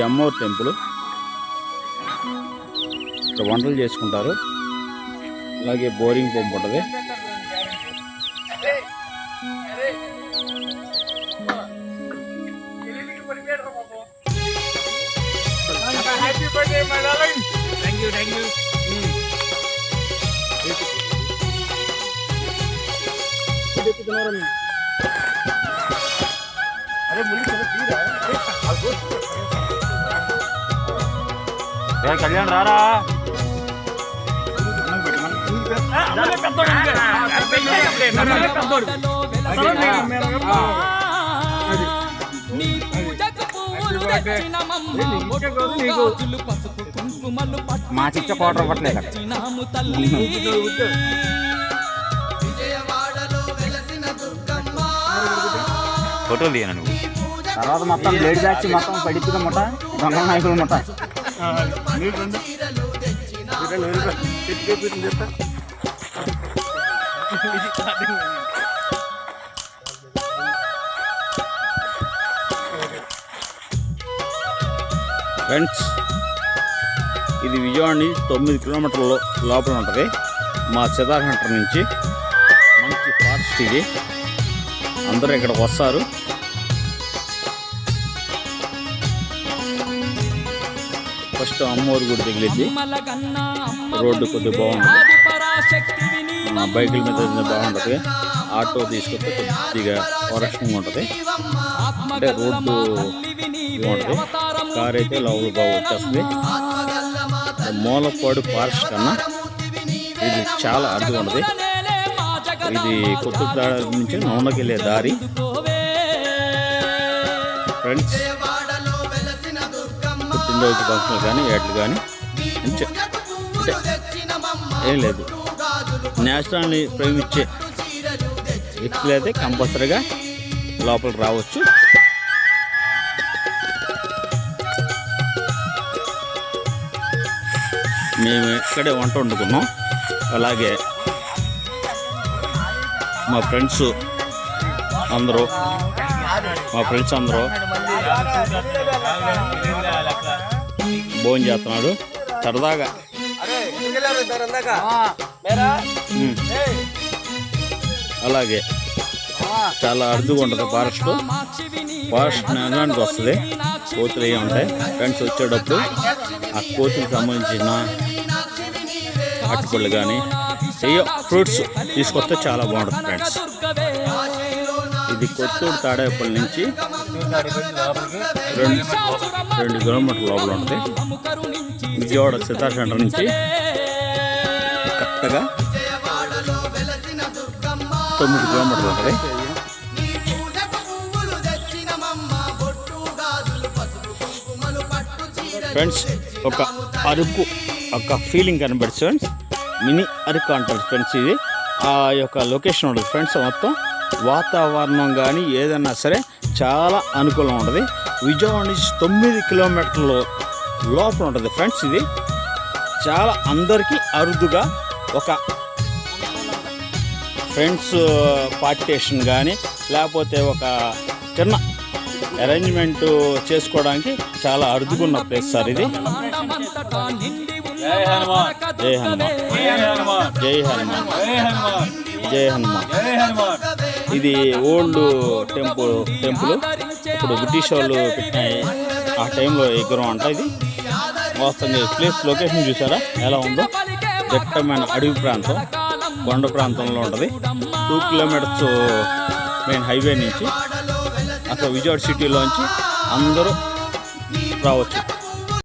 అమ్మవారి టెంపుల్. ఇక్కడ వంటలు చేసుకుంటారు. అలాగే బోరింగ్ పంప్ ఉంటుంది. కళ్యాణ్ రారా మా చిచ్చ కోటర్ పట్టలేదు. ఫోటోలు తీయను నువ్వు. తర్వాత మొత్తం బ్లేడ్ బ్యాచ్ మొత్తం పడిపోయిన ముఠ దొంగ నాయకుల ముఠ. ఫ్రెండ్స్, ఇది విజయవాడ నుంచి 9 కిలోమీటర్ల లోపల ఉంటుంది. మా సిద్ధార్థ సెంటర్ నుంచి మంచి ఫారెస్ట్ ఇది. అందరూ ఇక్కడికి వస్తారు. ఫస్ట్ అమ్మవారి గుడి తగిలిద్ది. రోడ్డు కొద్దిగా బాగుంటుంది. బైకుల మీద బాగుంటుంది. ఆటో తీసుకొస్తే కొద్దిగా ఫారెస్టింగ్ ఉంటుంది. అంటే రోడ్డు బాగుంటుంది. కార్ అయితే లోపల బాగా వచ్చేస్తుంది. మూలపాడు ఫారెస్ట్ కన్నా ఇది చాలా అర్థం ఉంటుంది. ఇది కొత్త నుంచి నౌనకి వెళ్ళే దారి. ఫ్రెండ్స్, పుట్టినరోజు ఫంక్షన్లు కానీ ఏట్లు కానీ అంటే ఏం లేదు, నేషనల్ని ప్రేమించే వ్యక్తులైతే కంపల్సరీగా లోపలికి రావచ్చు. మేము ఇక్కడే వంట వండుకున్నాం. అలాగే మా ఫ్రెండ్స్ అందరూ భోజనం చేస్తున్నాడు సరదాగా. అలాగే చాలా అరుదుగా ఉంటుంది ఫారెస్ట్ నగరానికి వస్తుంది. కోతులు అవి ఉంటాయి. ఫ్రెండ్స్ వచ్చేటప్పుడు ఆ కోతులకు సంబంధించిన అట్టుపళ్ళు కానీ ఏయో ఫ్రూట్స్ తీసుకొస్తే చాలా బాగుంటుంది. ఫ్రెండ్స్, ఇది కొత్తూరు తాడేపల్లి నుంచి 2 కిలోమీటర్ల లోపల ఉంటుంది. విజయవాడ సిద్ధార్థ సెంటర్ నుంచి కరెక్ట్గా 9 కిలోమీటర్లు ఉంటుంది. ఫ్రెండ్స్, ఒక అరకు ఒక ఫీలింగ్ కనబడుతుంది. ఫ్రెండ్స్, మినీ అరకు అంటారు. ఫ్రెండ్స్, ఇది ఆ యొక్క లొకేషన్ ఉంటుంది. ఫ్రెండ్స్, మొత్తం వాతావరణం కానీ ఏదన్నా సరే చాలా అనుకూలంగా ఉంటుంది. విజయవాడ నుంచి 9 కిలోమీటర్ల లోపల ఉంటుంది. ఫ్రెండ్స్, ఇది చాలా అందరికీ అరుదుగా ఒక ఫ్రెండ్స్ పార్టీషన్ కానీ లేకపోతే ఒక చిన్న అరేంజ్మెంట్ చేసుకోవడానికి చాలా అరుదుగున్న ప్లేస్ సార్ ఇది. జై హనుమాన్, జై హనుమాన్, జై హనుమాన్, జై హనుమాన్. ఇది ఓల్డ్ టెంపుల్. ఇప్పుడు బ్రిటిష్ వాళ్ళు పెట్టిన ఆ టైంలో విగ్రహం అంట. ఇది వాస్తవంగా ప్లేస్ లొకేషన్ చూసారా ఎలా ఉందో. దట్టమైన అడవి ప్రాంతం, కొండ ప్రాంతంలో ఉంటుంది. 2 కిలోమీటర్స్ మెయిన్ హైవే నుంచి అసలు విజయవాడ సిటీలోంచి అందరూ రావచ్చు.